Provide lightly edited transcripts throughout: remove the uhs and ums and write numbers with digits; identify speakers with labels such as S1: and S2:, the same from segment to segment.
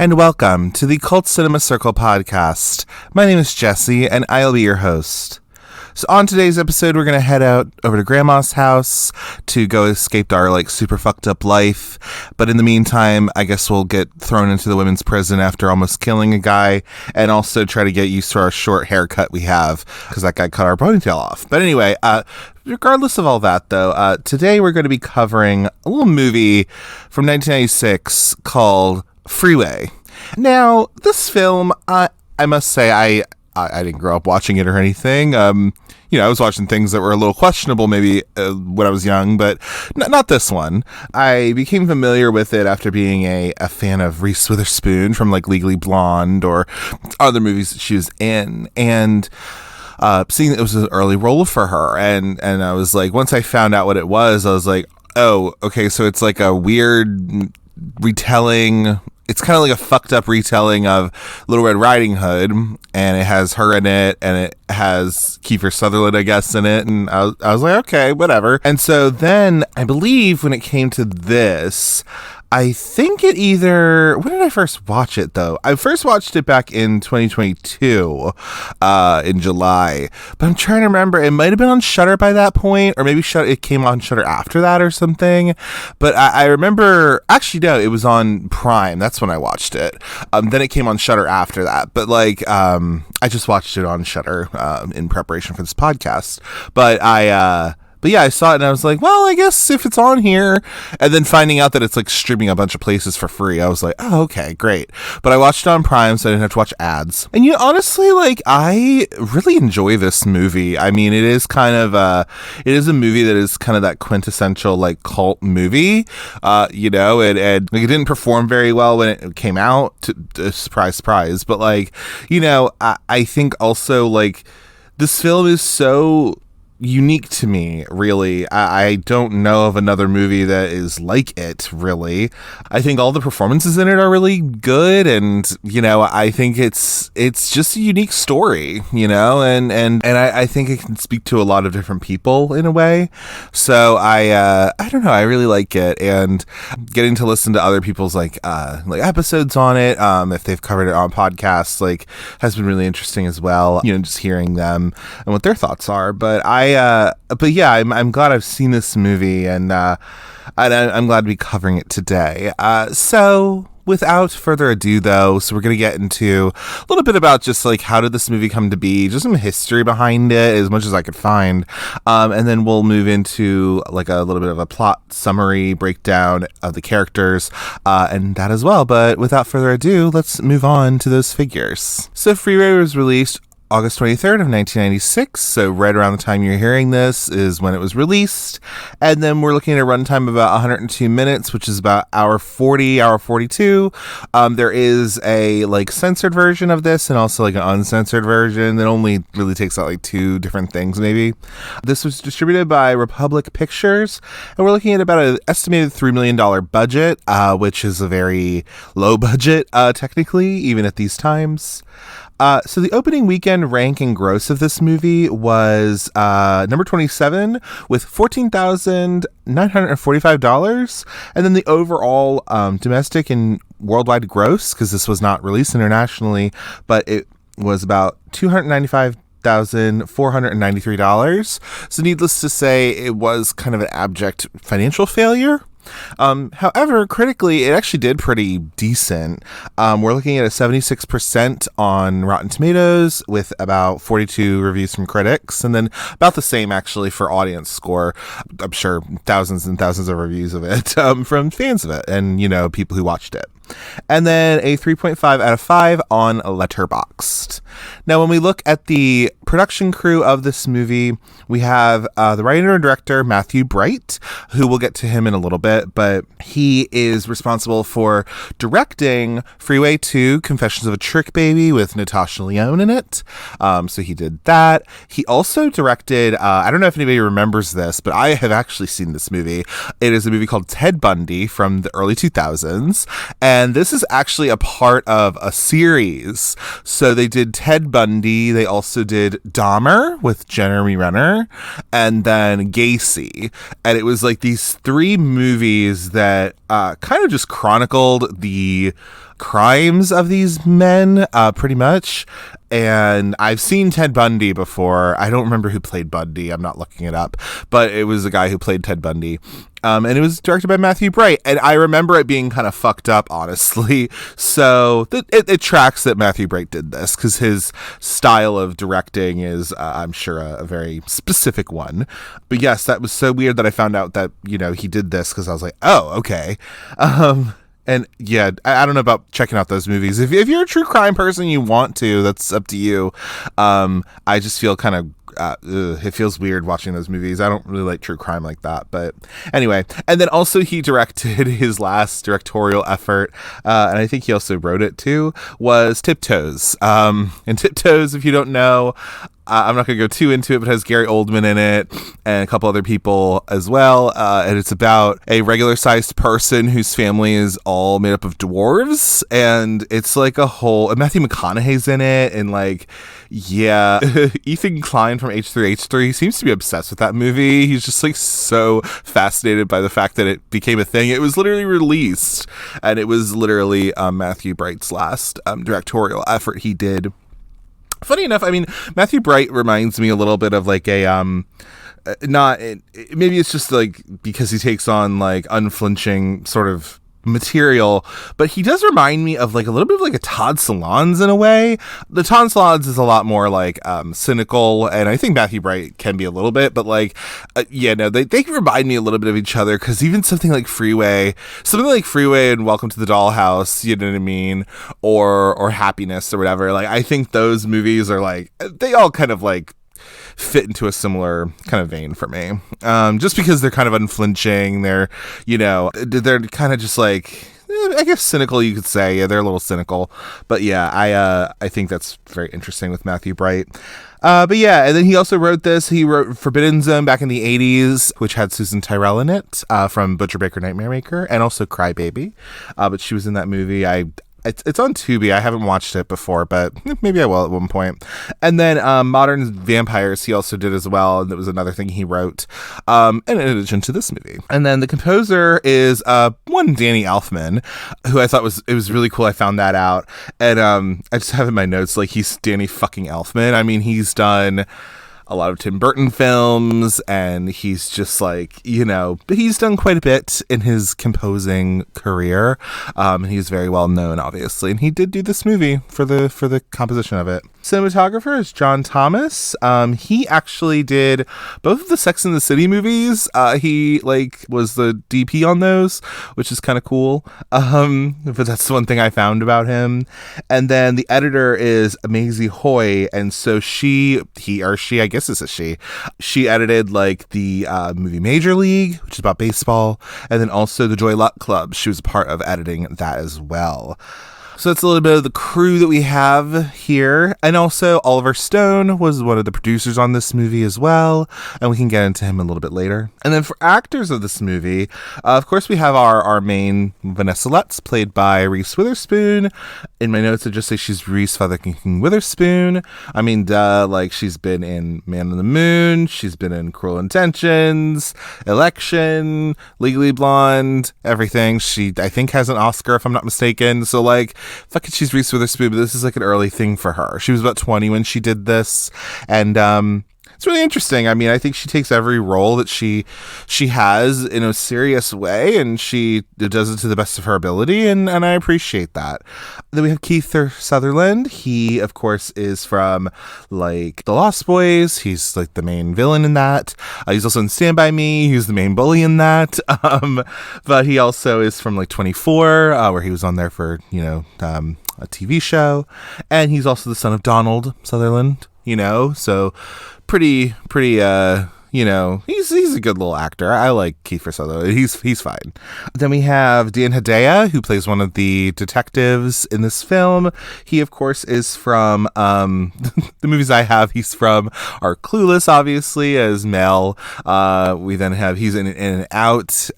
S1: and welcome to the Cult Cinema Circle podcast. My name is Jesse, and I'll be your host. So on today's episode, we're going to head out over to Grandma's house to go escape our, super fucked up life. But in the meantime, I guess we'll get thrown into the women's prison after almost killing a guy, and also try to get used to our short haircut we have, because that guy cut our ponytail off. But anyway, regardless of all that, though, today we're going to be covering a little movie from 1996 called Freeway. Now, this film, I must say, I didn't grow up watching it or anything. I was watching things that were a little questionable maybe when I was young, but not this one. I became familiar with it after being a fan of Reese Witherspoon from Legally Blonde or other movies that she was in, and seeing that it was an early role for her, and I was like, once I found out what it was, I was like, oh, okay, so it's like a weird retelling. It's kind of like a fucked up retelling of Little Red Riding Hood, and it has her in it, and it has Kiefer Sutherland, I guess, in it, and I was like, okay, whatever. And so then, I believe when it came to this, I think when did I first watch it, though? I first watched it back in 2022, in July, but I'm trying to remember, it might have been on Shudder by that point, or maybe it came on Shudder after that or something, but I remember, actually, no, it was on Prime, that's when I watched it, then it came on Shudder after that, but I just watched it on Shudder, in preparation for this podcast, But yeah, I saw it and I was like, well, I guess if it's on here, and then finding out that it's streaming a bunch of places for free, I was like, oh, okay, great. But I watched it on Prime, so I didn't have to watch ads. And honestly, I really enjoy this movie. I mean, it is a movie that is kind of that quintessential cult movie. And it didn't perform very well when it came out. Surprise, surprise. But I think also this film is so unique to me, really. I don't know of another movie that is like it, really. I think all the performances in it are really good, and I think it's just a unique story, and I think it can speak to a lot of different people in a way. So I don't know, I really like it, and getting to listen to other people's episodes on it, if they've covered it on podcasts, has been really interesting as well. Just hearing them and what their thoughts are. But I'm glad I've seen this movie, and I'm glad to be covering it today. So without further ado, though, so we're going to get into a little bit about just how did this movie come to be, just some history behind it, as much as I could find, and then we'll move into a little bit of a plot summary breakdown of the characters, and that as well. But without further ado, let's move on to those figures. So Freeway was released August 23rd of 1996, so right around the time you're hearing this is when it was released, and then we're looking at a runtime of about 102 minutes, which is about hour 40, hour 42. There is a censored version of this, and also an uncensored version that only really takes out two different things, maybe. This was distributed by Republic Pictures, and we're looking at about an estimated $3 million budget, which is a very low budget, technically, even at these times. So the opening weekend rank and gross of this movie was number 27 with $14,945, and then the overall domestic and worldwide gross, because this was not released internationally, but it was about $295,493. So needless to say, it was kind of an abject financial failure. However, critically, it actually did pretty decent. We're looking at a 76% on Rotten Tomatoes with about 42 reviews from critics, and then about the same actually for audience score. I'm sure thousands and thousands of reviews of it from fans of it and, people who watched it. And then a 3.5 out of 5 on Letterboxd. Now, when we look at the production crew of this movie, we have the writer and director, Matthew Bright, who we'll get to him in a little bit, but he is responsible for directing Freeway 2, Confessions of a Trick Baby with Natasha Lyonne in it. So he did that. He also directed, I don't know if anybody remembers this, but I have actually seen this movie. It is a movie called Ted Bundy from the early 2000s, and this is actually a part of a series. So they did Ted Bundy. They also did Dahmer with Jeremy Renner, and then Gacy. And it was like these 3 movies that kind of just chronicled the crimes of these men, pretty much. And I've seen Ted Bundy before. I don't remember who played Bundy. I'm not looking it up. But it was the guy who played Ted Bundy. And it was directed by Matthew Bright. And I remember it being kind of fucked up, honestly. So it tracks that Matthew Bright did this, because his style of directing is, I'm sure, a very specific one. But yes, that was so weird that I found out that, you know, he did this, because I was like, oh, okay. And yeah, I don't know about checking out those movies. If you're a true crime person, you want to, that's up to you. I just feel kind of, it feels weird watching those movies. I don't really like true crime like that. But anyway, and then also he directed his last directorial effort, and I think he also wrote it too, was Tiptoes. And Tiptoes, if you don't know, I'm not going to go too into it, but it has Gary Oldman in it and a couple other people as well. And it's about a regular-sized person whose family is all made up of dwarves. And it's like a whole... And Matthew McConaughey's in it. And like, yeah, Ethan Klein from H3H3 seems to be obsessed with that movie. He's just like so fascinated by the fact that it became a thing. It was literally released. And it was literally Matthew Bright's last directorial effort he did. Funny enough, I mean, Matthew Bright reminds me a little bit of like a, maybe it's just like because he takes on like unflinching sort of material, but he does remind me of like a little bit of like a Todd Solondz in a way. The Todd Solondz is a lot more like cynical, and I think Matthew Bright can be a little bit, but like they remind me a little bit of each other, because even something like Freeway and Welcome to the Dollhouse, you know what I mean, or Happiness or whatever, like I think those movies are like, they all kind of like fit into a similar kind of vein for me, just because they're kind of unflinching. They're kind of just like, I guess cynical, you could say. Yeah, they're a little cynical, but yeah, I think that's very interesting with Matthew Bright. But yeah, and then he also wrote this. He wrote Forbidden Zone back in the 80s, which had Susan Tyrrell in it, from Butcher Baker Nightmare Maker, and also Crybaby. But she was in that movie. It's on Tubi. I haven't watched it before, but maybe I will at one point. And then Modern Vampires he also did as well, and that was another thing he wrote, in addition to this movie. And then the composer is one Danny Elfman, who I thought it was really cool. I found that out, and I just have in my notes like he's Danny fucking Elfman. I mean, he's done a lot of Tim Burton films, and he's just like, he's done quite a bit in his composing career. He's very well known, obviously, and he did do this movie for the composition of it. Cinematographer is John Thomas. He actually did both of the Sex and the City movies. He was the DP on those, which is kind of cool. But that's the one thing I found about him. And then the editor is Maisie Hoy, and so she, I guess it's a she edited like the movie Major League, which is about baseball, and then also the Joy Luck Club. She was a part of editing that as well. So that's a little bit of the crew that we have here. And also Oliver Stone was one of the producers on this movie as well. And we can get into him a little bit later. And then for actors of this movie, of course, we have our main Vanessa Lutz, played by Reese Witherspoon. In my notes, I just say she's Reese fucking Witherspoon. I mean, she's been in Man on the Moon. She's been in Cruel Intentions, Election, Legally Blonde, everything. She, I think, has an Oscar, if I'm not mistaken. So, fuck it, she's Reese Witherspoon, but this is like an early thing for her. She was about 20 when she did this, and it's really interesting. I mean, I think she takes every role that she has in a serious way, and she does it to the best of her ability, and I appreciate that. Then we have Kiefer Sutherland. He, of course, is from The Lost Boys. He's like the main villain in that. He's also in Stand By Me. He's the main bully in that. But he also is from 24, where he was on there for a TV show, and he's also the son of Donald Sutherland. So pretty he's a good little actor. I like Kiefer Sutherland. He's fine. Then we have Dan Hedaya, who plays one of the detectives in this film. He, of course, is from the movies I have. He's from our Clueless, obviously, as Mel. We then have he's in and Out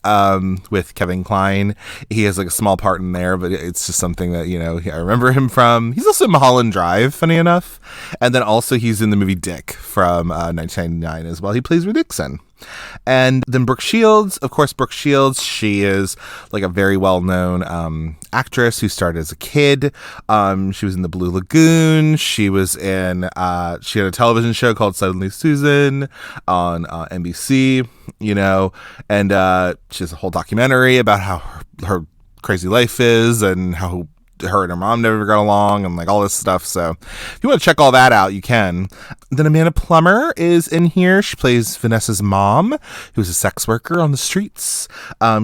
S1: with Kevin Kline. He has like a small part in there, but it's just something that I remember him from. He's also in Mulholland Drive, funny enough, and then also he's in the movie Dick from 1999 as well. He plays Dixon. And then Brooke Shields, of course, she is like a very well-known actress who started as a kid. She was in the Blue Lagoon. She was in she had a television show called Suddenly Susan on NBC, and she has a whole documentary about how her crazy life is and how her and her mom never got along and like all this stuff. So if you want to check all that out, you can. Then Amanda Plummer is in here. She plays Vanessa's mom, who's a sex worker on the streets.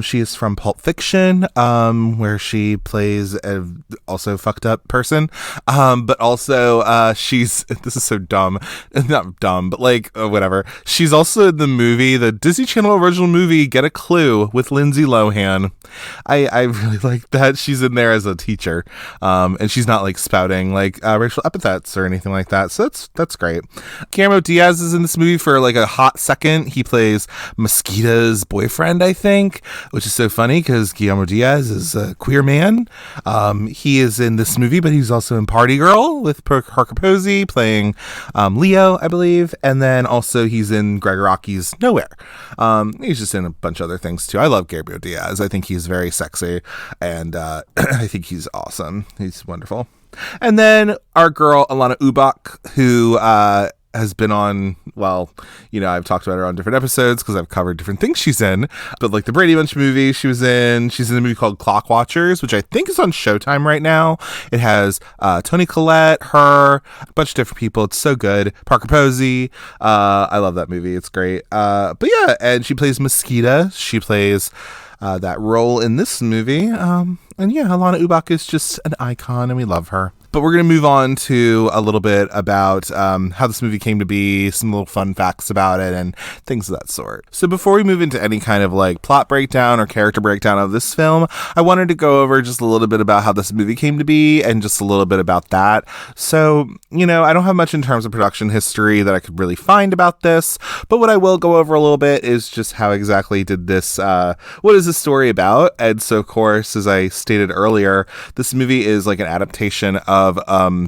S1: She is from Pulp Fiction, where she plays a also fucked up person. But also this is so dumb. Not dumb, but like whatever. She's also in the Disney Channel original movie Get a Clue with Lindsay Lohan. I really like that. She's in there as a teacher. And she's not like spouting like racial epithets or anything like that. So that's great. Guillermo Diaz is in this movie for like a hot second. He plays Mosquita's boyfriend, I think, which is so funny because Guillermo Diaz is a queer man. He is in this movie, but he's also in Party Girl with Parker Posey playing Leo, I believe. And then also he's in Greg Rocky's Nowhere. He's just in a bunch of other things too. I love Guillermo Diaz. I think he's very sexy and I think he's awesome. He's wonderful. And then our girl, Alanna Ubach, who has been on, I've talked about her on different episodes because I've covered different things she's in. But like the Brady Bunch movie she's in a movie called Clockwatchers, which I think is on Showtime right now. It has Toni Collette, her, a bunch of different people. It's so good. Parker Posey. I love that movie. It's great. But yeah, and she plays Mosquita. She plays that role in this movie. And yeah, Alanna Ubach is just an icon and we love her. But we're going to move on to a little bit about how this movie came to be, some little fun facts about it, and things of that sort. So before we move into any kind of like plot breakdown or character breakdown of this film, I wanted to go over just a little bit about how this movie came to be and just a little bit about that. So, I don't have much in terms of production history that I could really find about this, but what I will go over a little bit is just how exactly did this, what is this story about? And so, of course, as I stated earlier, this movie is like an adaptation of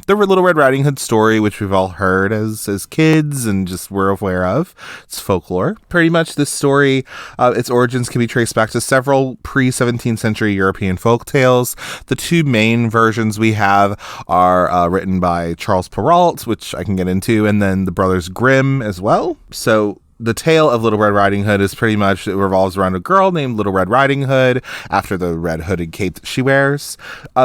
S1: the Little Red Riding Hood story, which we've all heard as kids and just we're aware of. It's folklore. Pretty much this story, its origins can be traced back to several pre-17th century European folk tales. The two main versions we have are written by Charles Perrault, which I can get into, and then the Brothers Grimm as well. So the tale of Little Red Riding Hood is pretty much, it revolves around a girl named Little Red Riding Hood after the red hooded cape that she wears.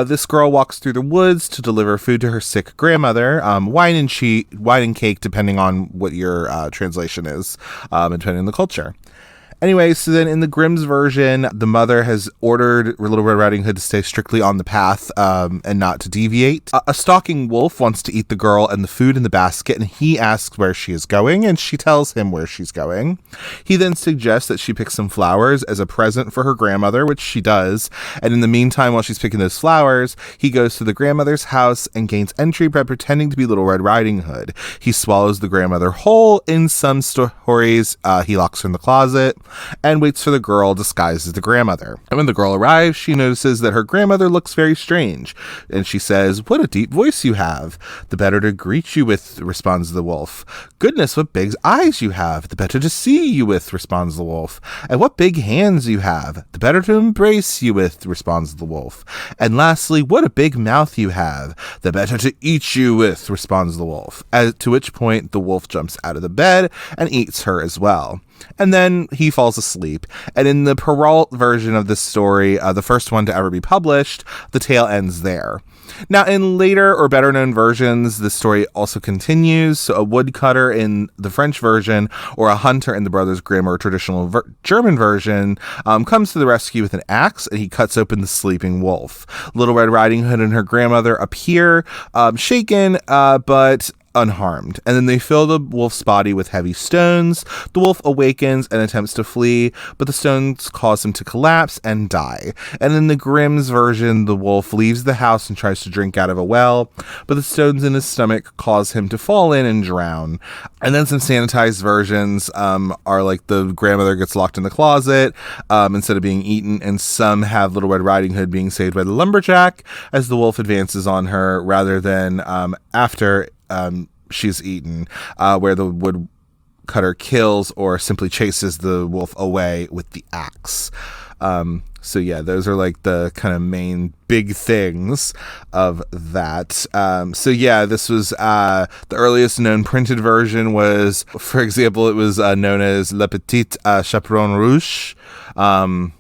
S1: This girl walks through the woods to deliver food to her sick grandmother, wine and cake, depending on what your translation is, and depending on the culture. Anyway, so then in the Grimm's version, the mother has ordered Little Red Riding Hood to stay strictly on the path and not to deviate. A stalking wolf wants to eat the girl and the food in the basket, and he asks where she is going, and she tells him where she's going. He then suggests that she pick some flowers as a present for her grandmother, which she does. And in the meantime, while she's picking those flowers, he goes to the grandmother's house and gains entry by pretending to be Little Red Riding Hood. He swallows the grandmother whole. In some stories, he locks her in the closet and waits for the girl disguised as the grandmother. And when the girl arrives, she notices that her grandmother looks very strange, and she says, "What a deep voice you have. The better to greet you with," responds the wolf. "Goodness, what big eyes you have. The better to see you with," responds the wolf. "And what big hands you have. The better to embrace you with," responds the wolf. "And lastly, what a big mouth you have. The better to eat you with," responds the wolf. To which point the wolf jumps out of the bed and eats her as well. And then he falls asleep. And in the Perrault version of this story, the first one to ever be published, the tale ends there. Now, in later or better known versions, the story also continues. So a woodcutter in the French version or a hunter in the Brothers Grimm or traditional German version comes to the rescue with an axe, and he cuts open the sleeping wolf. Little Red Riding Hood and her grandmother appear shaken, but unharmed. And then they fill the wolf's body with heavy stones. The wolf awakens and attempts to flee, but the stones cause him to collapse and die. And in the Grimm's version, the wolf leaves the house and tries to drink out of a well, but the stones in his stomach cause him to fall in and drown. And then some sanitized versions are like the grandmother gets locked in the closet instead of being eaten, and some have Little Red Riding Hood being saved by the lumberjack as the wolf advances on her rather than after she's eaten, where the woodcutter kills or simply chases the wolf away with the axe. So yeah, those are like the kind of main big things of that. So yeah, this was the earliest known printed version was, for example, it was known as Le Petit Chaperon Rouge, the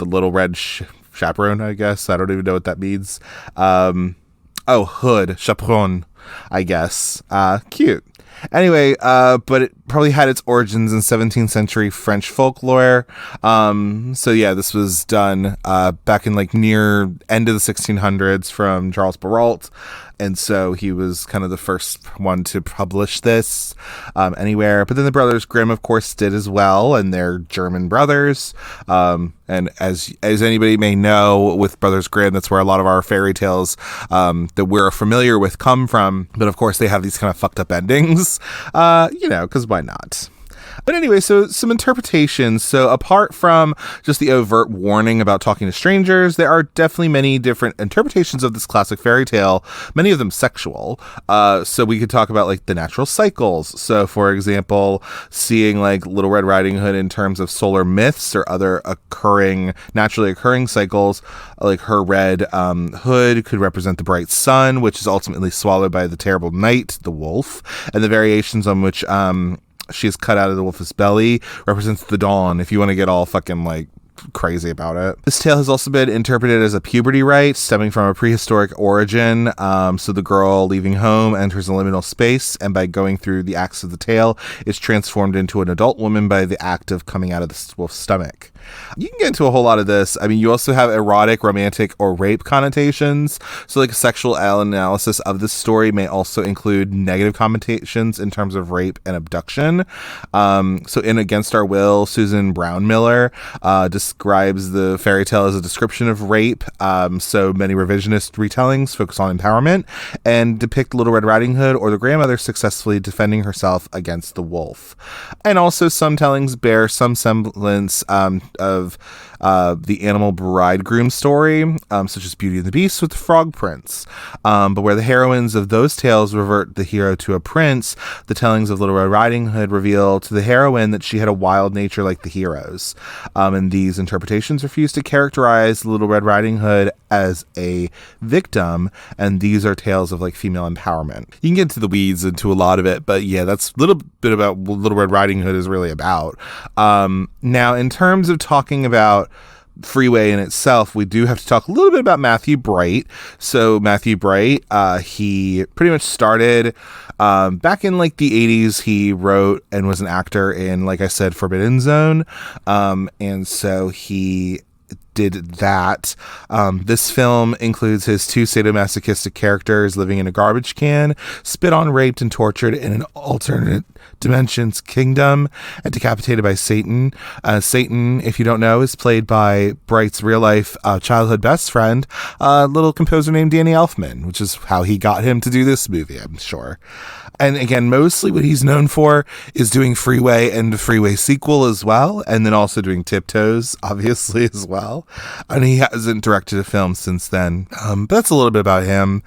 S1: little red chaperone, I guess. I don't even know what that means. Hood, chaperon, I guess. Cute. Anyway, but it probably had its origins in 17th century French folklore. So yeah, this was done back in like near end of the 1600s from Charles Perrault. And so he was kind of the first one to publish this anywhere. But then the Brothers Grimm, of course, did as well, and they're German brothers. And as anybody may know, with Brothers Grimm, that's where a lot of our fairy tales that we're familiar with come from. But of course, they have these kind of fucked up endings, because why not? But anyway, so some interpretations. So apart from just the overt warning about talking to strangers, there are definitely many different interpretations of this classic fairy tale, many of them sexual. So we could talk about like the natural cycles. So for example, seeing like Little Red Riding Hood in terms of solar myths or other naturally occurring cycles, like her red hood could represent the bright sun, which is ultimately swallowed by the terrible night, the wolf, and the variations on which she is cut out of the wolf's belly represents the dawn, if you want to get all fucking like crazy about it. This tale has also been interpreted as a puberty rite stemming from a prehistoric origin. So the girl leaving home enters a liminal space, and by going through the acts of the tale is transformed into an adult woman by the act of coming out of the wolf's stomach. You can get into a whole lot of this. I mean, you also have erotic, romantic, or rape connotations. So like a sexual analysis of this story may also include negative connotations in terms of rape and abduction. So in Against Our Will, Susan Brown Miller describes the fairy tale as a description of rape. So many revisionist retellings focus on empowerment and depict Little Red Riding Hood or the grandmother successfully defending herself against the wolf. And also some tellings bear some semblance of the animal bridegroom story, such as Beauty and the Beast with the Frog Prince. But where the heroines of those tales revert the hero to a prince, the tellings of Little Red Riding Hood reveal to the heroine that she had a wild nature like the heroes. And these interpretations refuse to characterize Little Red Riding Hood as a victim, and these are tales of like female empowerment. You can get into the weeds into a lot of it, but yeah, that's a little bit about what Little Red Riding Hood is really about. Now, in terms of talking about Freeway in itself, we do have to talk a little bit about Matthew Bright. So Matthew Bright, he pretty much started back in like the 80s. He wrote and was an actor in, like I said, Forbidden Zone. And so he did that. This film includes his two sadomasochistic characters living in a garbage can, spit on, raped, and tortured in an alternate dimensions kingdom, and decapitated by Satan. Satan, if you don't know, is played by Bright's real life childhood best friend, a little composer named Danny Elfman, which is how he got him to do this movie, I'm sure. And again, mostly what he's known for is doing Freeway and the Freeway sequel as well, and then also doing Tiptoes, obviously, as well. And he hasn't directed a film since then. But that's a little bit about him.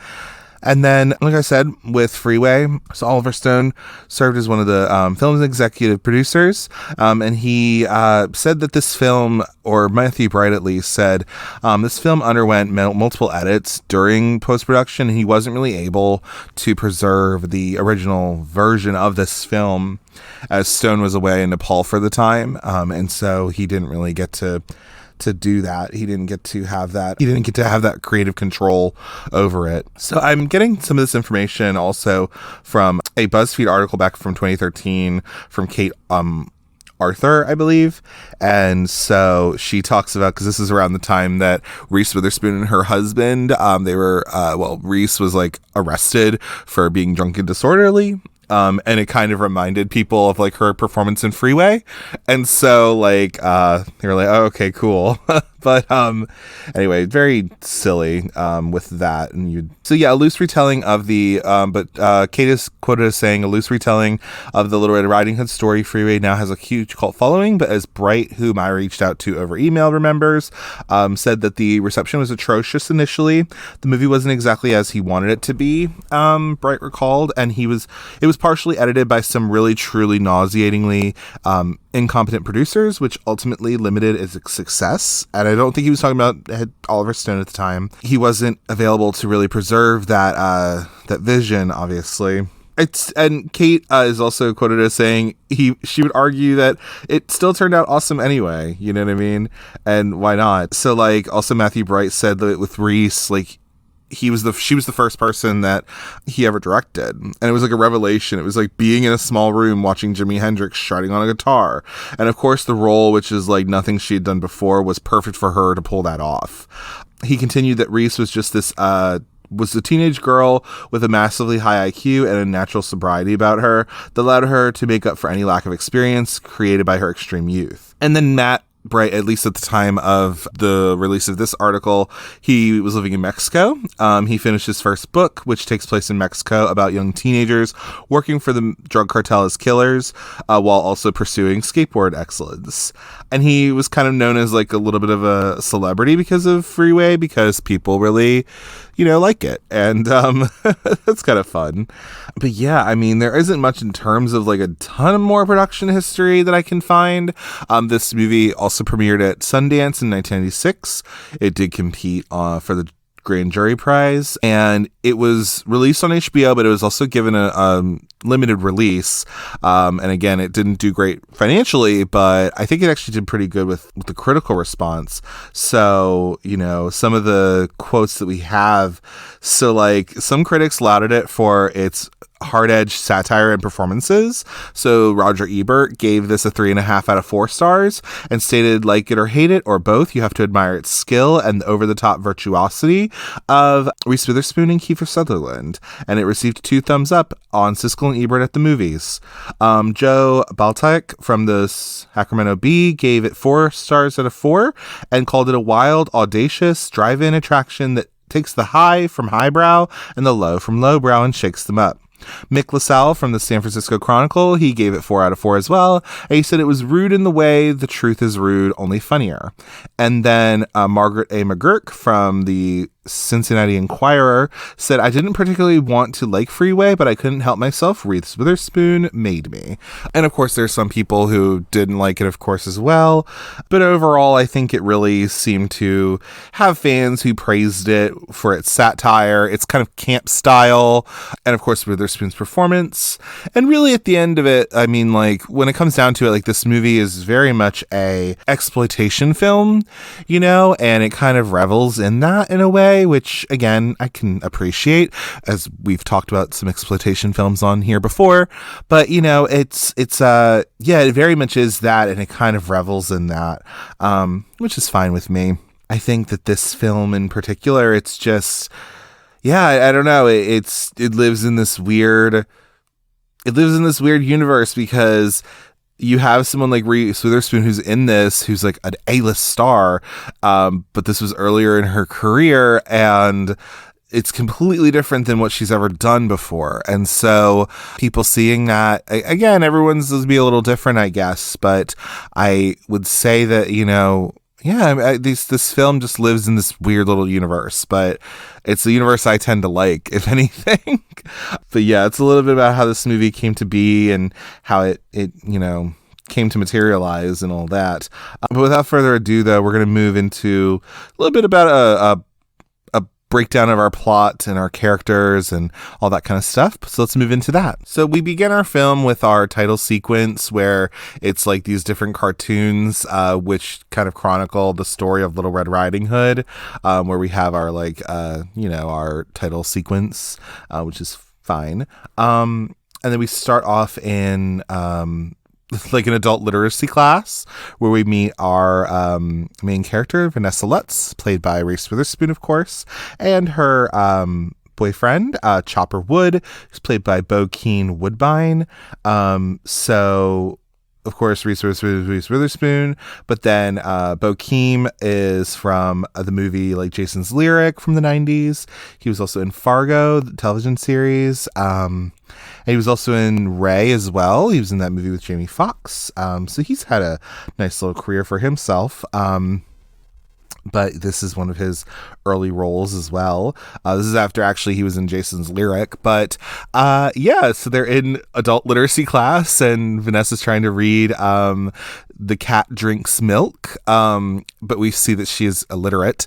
S1: And then, like I said, with Freeway, so Oliver Stone served as one of the film's executive producers, and he said that this film, or Matthew Bright at least, said this film underwent multiple edits during post-production, and he wasn't really able to preserve the original version of this film, as Stone was away in Nepal for the time, and so he didn't really get to do that. He didn't get to have that creative control over it. So I'm getting some of this information also from a BuzzFeed article back from 2013 from Kate Arthur, I believe. And so she talks about, because this is around the time that Reese Witherspoon and her husband, Reese was like arrested for being drunk and disorderly. And it kind of reminded people of like her performance in Freeway. And so like, they were like, oh, okay, cool. But anyway, very silly with that. And a loose retelling of the Kate is quoted as saying, a loose retelling of the Little Red Riding Hood story. Freeway now has a huge cult following, but as Bright, whom I reached out to over email, remembers, said that the reception was atrocious initially. The movie wasn't exactly as he wanted it to be, Bright recalled, and it was partially edited by some really truly nauseatingly incompetent producers, which ultimately limited its success. And I don't think he was talking about Oliver Stone at the time. He wasn't available to really preserve that vision, obviously. And Kate is also quoted as saying she would argue that it still turned out awesome anyway. You know what I mean? And why not? So like, also Matthew Bright said that with Reese, like, she was the first person that he ever directed, and it was like a revelation. It was like being in a small room watching Jimi Hendrix shredding on a guitar, and of course the role, which is like nothing she had done before, was perfect for her to pull that off. He continued that Reese was just this was a teenage girl with a massively high IQ and a natural sobriety about her that allowed her to make up for any lack of experience created by her extreme youth. And then Matt Bright, at least at the time of the release of this article, he was living in Mexico. He finished his first book, which takes place in Mexico, about young teenagers working for the drug cartel as killers, while also pursuing skateboard excellence. And he was kind of known as like a little bit of a celebrity because of Freeway, because people really, like it. And that's kind of fun. But yeah, I mean, there isn't much in terms of like a ton of more production history that I can find. This movie also premiered at Sundance in 1996. It did compete for the Grand Jury Prize, and it was released on HBO, but it was also given a limited release. And again, it didn't do great financially, but I think it actually did pretty good with the critical response. So, some of the quotes that we have, so like some critics lauded it for its hard-edged satire and performances. So Roger Ebert gave this a 3.5 out of 4 stars and stated, like it or hate it or both, you have to admire its skill and the over-the-top virtuosity of Reese Witherspoon and Kiefer Sutherland. And it received 2 thumbs up on Siskel and Ebert at the movies. Joe Baltic from the Sacramento Bee gave it 4 stars out of 4 and called it a wild, audacious drive-in attraction that takes the high from highbrow and the low from lowbrow and shakes them up. Mick LaSalle from the San Francisco Chronicle, he gave it 4 out of 4 as well. And he said it was rude in the way the truth is rude, only funnier. And then Margaret A. McGurk from the Cincinnati Enquirer said, I didn't particularly want to like Freeway, but I couldn't help myself. Reese Witherspoon made me. And of course, there's some people who didn't like it, of course, as well. But overall, I think it really seemed to have fans who praised it for its satire, its kind of camp style, and of course, Witherspoon's performance. And really at the end of it, I mean, like when it comes down to it, like this movie is very much a exploitation film, and it kind of revels in that in a way, which again I can appreciate, as we've talked about some exploitation films on here before. But it very much is that, and it kind of revels in that, which is fine with me. I think that this film in particular, it's just, I don't know, it lives in this weird universe, because you have someone like Reese Witherspoon who's in this, who's like an A-list star, but this was earlier in her career, and it's completely different than what she's ever done before. And so people seeing that, again, everyone's will be a little different, I guess, but I would say that, this film just lives in this weird little universe, but it's the universe I tend to like, if anything. But yeah, it's a little bit about how this movie came to be and how it came to materialize and all that. But without further ado, though, we're going to move into a little bit about a breakdown of our plot and our characters and all that kind of stuff. So let's move into that. So we begin our film with our title sequence, where it's like these different cartoons, which kind of chronicle the story of Little Red Riding Hood, where we have our our title sequence, which is fine. And then we start off in like an adult literacy class where we meet our main character, Vanessa Lutz, played by Reese Witherspoon, of course, and her boyfriend, Chopper Wood, who's played by Bokeem Woodbine. So, of course, Reese Witherspoon, but then Bokeem is from the movie like Jason's Lyric from the 90s. He was also in Fargo, the television series. And he was also in Ray as well. He was in that movie with Jamie Foxx. So he's had a nice little career for himself. But this is one of his early roles as well. This is after actually he was in Jason's Lyric. But yeah, so they're in adult literacy class, and Vanessa's trying to read The Cat Drinks Milk. But we see that she is illiterate.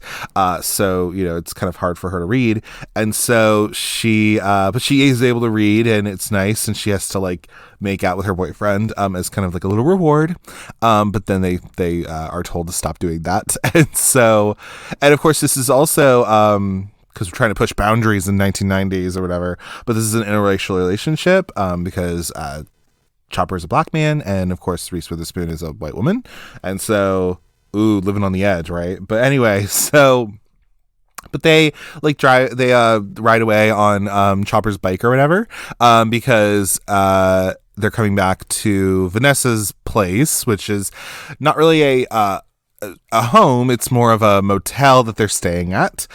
S1: So, you know, it's kind of hard for her to read. And so but she is able to read, and it's nice. And she has to like make out with her boyfriend as kind of like a little reward. But then they are told to stop doing that. And so, and of course, this is also because we're trying to push boundaries in 1990s or whatever. But this is an interracial relationship because Chopper is a black man, and of course Reese Witherspoon is a white woman. And so, living on the edge, right? But anyway, so. But they like ride away on Chopper's bike or whatever because they're coming back to Vanessa's place, which is not really a home. It's more of a motel that they're staying at.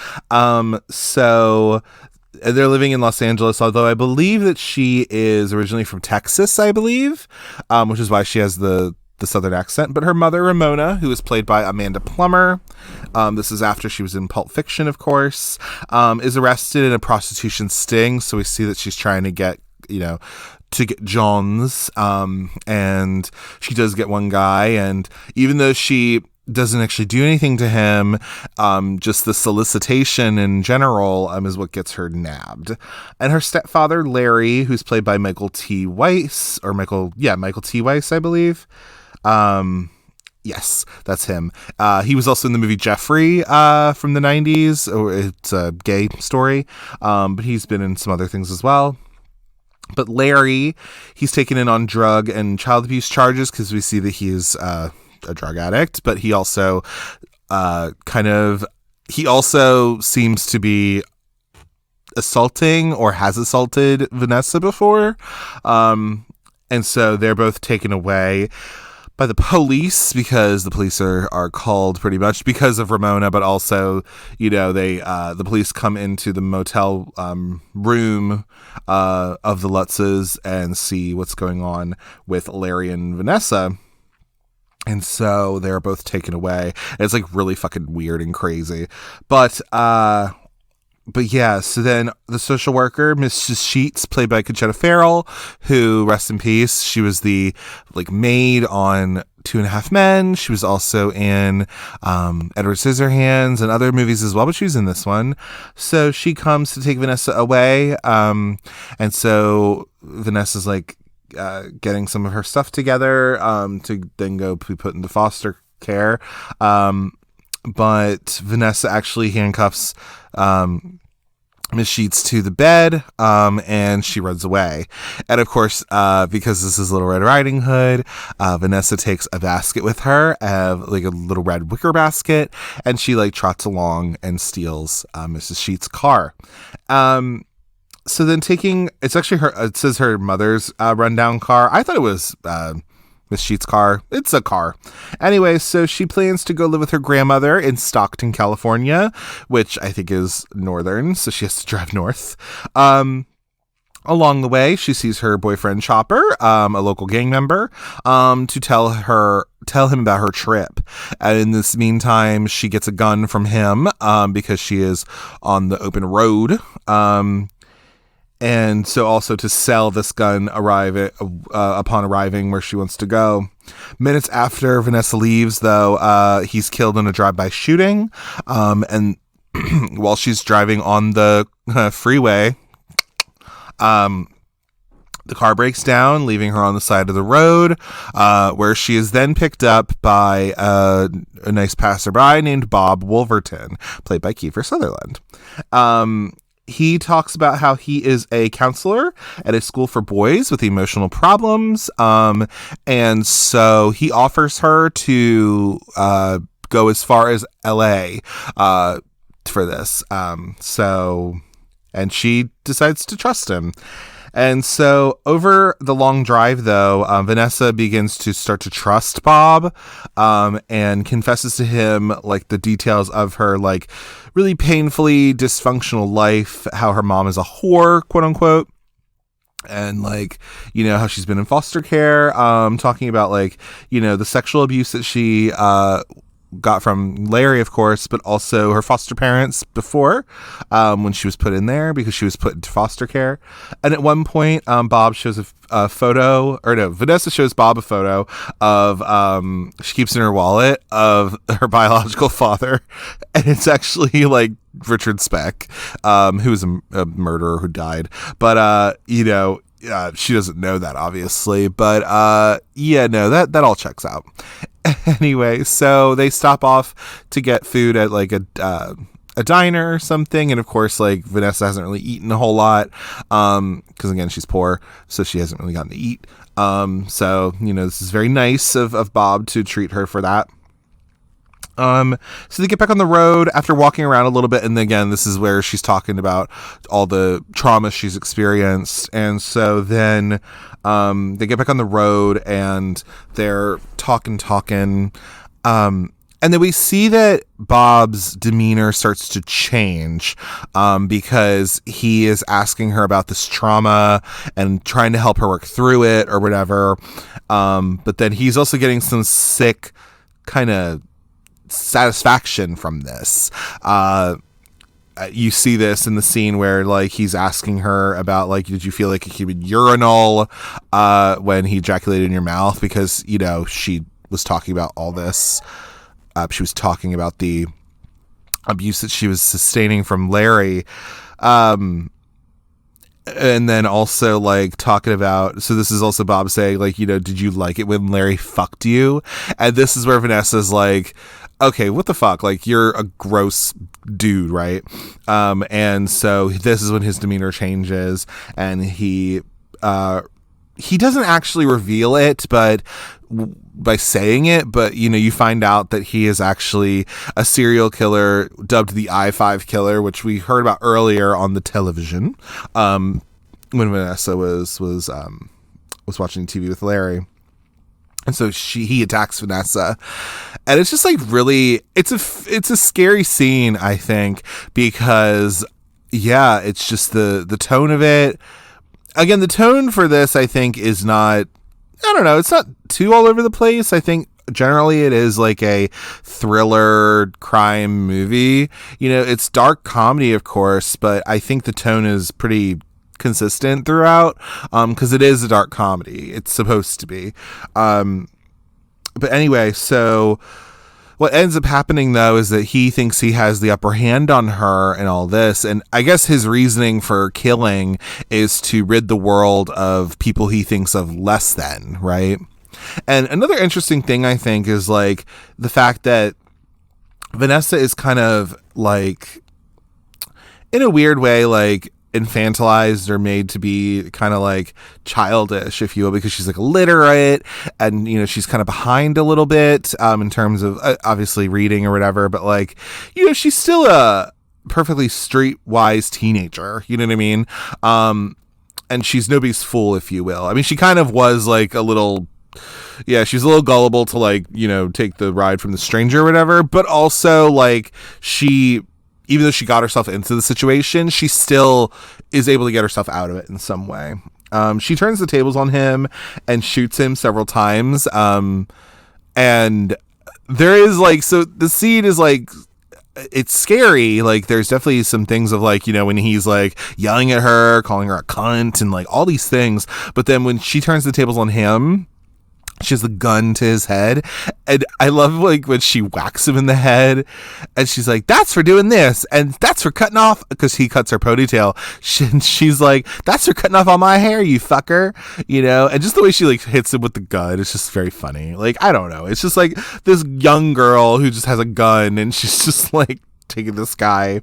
S1: So they're living in Los Angeles, although I believe that she is originally from Texas, I believe, which is why she has the Southern accent. But her mother, Ramona, who is played by Amanda Plummer, this is after she was in Pulp Fiction, of course, is arrested in a prostitution sting. So we see that she's trying to get Johns, and she does get one guy, and even though she doesn't actually do anything to him, just the solicitation in general is what gets her nabbed. And her stepfather, Larry, who's played by Michael T. Weiss, Michael T. Weiss, I believe. Yes, that's him. He was also in the movie Jeffrey from the 90s. It's a gay story, but he's been in some other things as well. But Larry, he's taken in on drug and child abuse charges because we see that he's a drug addict, but he also seems to be assaulting or has assaulted Vanessa before. And so they're both taken away by the police because the police are called pretty much because of Ramona, but also, the police come into the motel room of the Lutzes and see what's going on with Larry and Vanessa. And so they're both taken away. And it's like really fucking weird and crazy. But yeah, so then the social worker, Mrs. Sheets, played by Conchetta Ferrell, who, rest in peace, she was the maid on 2.5 Men. She was also in Edward Scissorhands and other movies as well, but she was in this one. So she comes to take Vanessa away. And so Vanessa's getting some of her stuff together to then go be put into foster care. But Vanessa actually handcuffs Miss Sheets to the bed, and she runs away. And of course, because this is Little Red Riding Hood, Vanessa takes a basket with her, a little red wicker basket, and she trots along and steals Mrs. Sheets' car. So then it's actually it says her mother's rundown car. I thought it was Miss Sheets' car. It's a car. Anyway, so she plans to go live with her grandmother in Stockton, California, which I think is northern, so she has to drive north. Along the way, she sees her boyfriend Chopper, a local gang member, to tell him about her trip. And in this meantime, she gets a gun from him because she is on the open road. And so also to sell this gun upon arriving where she wants to go. Minutes after Vanessa leaves, though, he's killed in a drive-by shooting. And while she's driving on the freeway, the car breaks down, leaving her on the side of the road, where she is then picked up by a nice passerby named Bob Wolverton, played by Kiefer Sutherland. he talks about how he is a counselor at a school for boys with emotional problems. And so he offers her to go as far as LA for this. And she decides to trust him. And so over the long drive, though, Vanessa begins to start to trust Bob, and confesses to him like the details of her like really painfully dysfunctional life, how her mom is a whore, quote unquote. And like, you know, how she's been in foster care, talking about like, you know, the sexual abuse that she got from Larry, of course, but also her foster parents before, when she was put in there because she was put into foster care. And at one point, Bob shows a photo, or no, Vanessa shows Bob a photo of, she keeps in her wallet, of her biological father. And it's actually like Richard Speck, who was a murderer who died. But, you know, she doesn't know that, obviously, but yeah, no, that all checks out. Anyway, so they stop off to get food at like a diner or something, and of course, like Vanessa hasn't really eaten a whole lot, because again, she's poor, so she hasn't really gotten to eat. So you know, this is very nice of Bob to treat her for that. So they get back on the road after walking around a little bit. And again, this is where she's talking about all the trauma she's experienced. And so then, they get back on the road and they're talking. And then we see that Bob's demeanor starts to change, because he is asking her about this trauma and trying to help her work through it or whatever. But then he's also getting some sick kind of satisfaction from this. You see this in the scene where like he's asking her about like, did you feel like a human urinal when he ejaculated in your mouth? Because, you know, she was talking about all this. She was talking about the abuse that she was sustaining from Larry. And then also like talking about, so this is also Bob saying like, you know, did you like it when Larry fucked you? And this is where Vanessa's like, okay, what the fuck? Like, you're a gross dude, right? And so this is when his demeanor changes, and he doesn't actually reveal it, but by saying it, but you know, you find out that he is actually a serial killer dubbed the I-5 killer, which we heard about earlier on the television, when Vanessa was watching TV with Larry. And so he attacks Vanessa, and it's just like really, it's a scary scene, I think, because yeah, it's just the tone of it. Again, the tone for this, I think, is not, I don't know, it's not too all over the place. I think generally it is like a thriller crime movie. You know, it's dark comedy, of course, but I think the tone is pretty consistent throughout, because it is a dark comedy. It's supposed to be. But anyway, so what ends up happening, though, is that he thinks he has the upper hand on her and all this. And I guess his reasoning for killing is to rid the world of people he thinks of less than, right? And another interesting thing, I think, is like the fact that Vanessa is kind of like, in a weird way, like infantilized or made to be kind of like childish, if you will, because she's like illiterate and, you know, she's kind of behind a little bit in terms of obviously reading or whatever, but like, you know, she's still a perfectly streetwise teenager, you know what I mean? And she's nobody's fool, if you will. I mean, she kind of was like a little, yeah, she's a little gullible to like, you know, take the ride from the stranger or whatever, but also like even though she got herself into the situation, she still is able to get herself out of it in some way. She turns the tables on him and shoots him several times. And there is like, so the scene is like, it's scary. Like there's definitely some things of like, you know, when he's like yelling at her, calling her a cunt and like all these things. But then when she turns the tables on him, she has the gun to his head, and I love like when she whacks him in the head, and she's like, "That's for doing this, and that's for cutting off," because he cuts her ponytail. She's like, "That's for cutting off all my hair, you fucker," you know. And just the way she like hits him with the gun, it's just very funny. Like I don't know, it's just like this young girl who just has a gun, and she's just like taking this guy.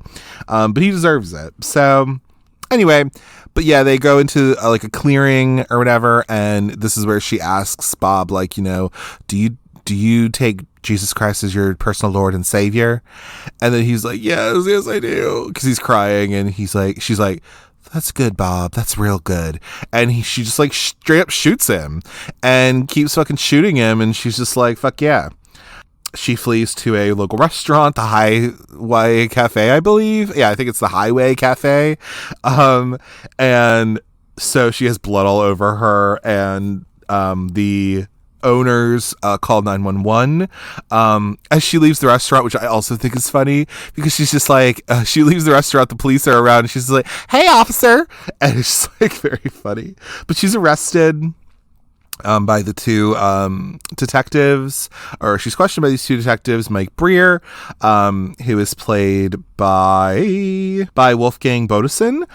S1: But he deserves it. So anyway, but yeah, they go into like a clearing or whatever. And this is where she asks Bob, like, you know, do you take Jesus Christ as your personal Lord and Savior? And then he's like, yes, I do. Because he's crying, and she's like, that's good, Bob. That's real good. And she just like straight up shoots him and keeps fucking shooting him. And she's just like, fuck yeah. She flees to a local restaurant, the Highway Cafe, I believe. Yeah, I think it's the Highway Cafe. And so she has blood all over her, and the owners call 911 as she leaves the restaurant, which I also think is funny because she's just like, she leaves the restaurant, the police are around, and she's like, hey, officer, and it's just like very funny. But she's arrested by the two detectives, or she's questioned by these two detectives, Mike Breer, who is played by Wolfgang Bodison,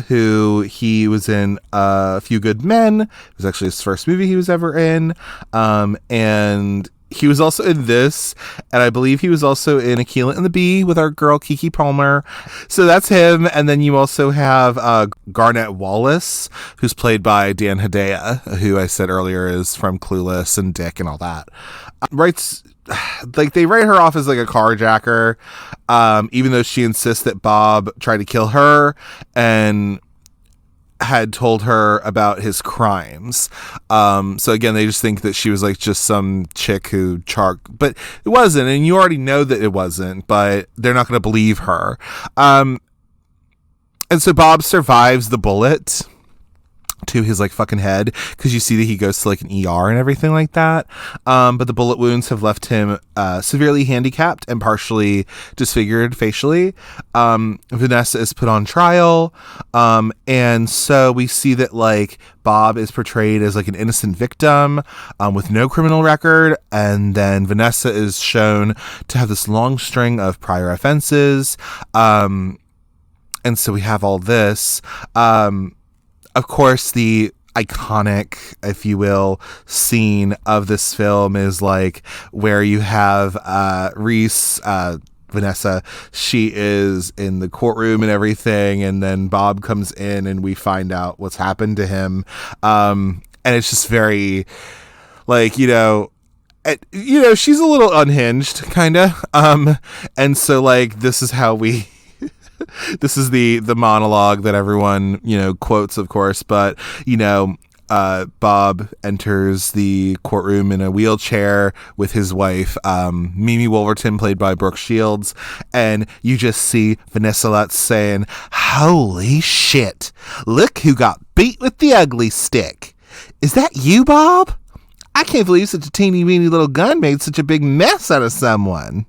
S1: who he was in A Few Good Men. It was actually his first movie he was ever in, and he was also in this, and I believe he was also in Akeelah and the Bee with our girl Keke Palmer. So that's him. And then you also have Garnett Wallace, who's played by Dan Hedaya, who I said earlier is from Clueless and Dick and all that. They write her off as like a carjacker, even though she insists that Bob tried to kill her and had told her about his crimes. So again, they just think that she was like just some chick who but it wasn't, and you already know that it wasn't, but they're not going to believe her. And so Bob survives the bullet to his like fucking head, because you see that he goes to like an ER and everything like that. But the bullet wounds have left him severely handicapped and partially disfigured facially. Vanessa is put on trial. And so we see that like Bob is portrayed as like an innocent victim with no criminal record. And then Vanessa is shown to have this long string of prior offenses. And so we have all this. Of course, the iconic, if you will, scene of this film is like where you have Reese, Vanessa, she is in the courtroom and everything, and then Bob comes in and we find out what's happened to him. And it's just very like, she's a little unhinged kind of. And so like, this is how this is the monologue that everyone, quotes, of course, but, Bob enters the courtroom in a wheelchair with his wife, Mimi Wolverton, played by Brooke Shields, and you just see Vanessa Lutz saying, holy shit, look who got beat with the ugly stick. Is that you, Bob? I can't believe such a teeny weeny little gun made such a big mess out of someone.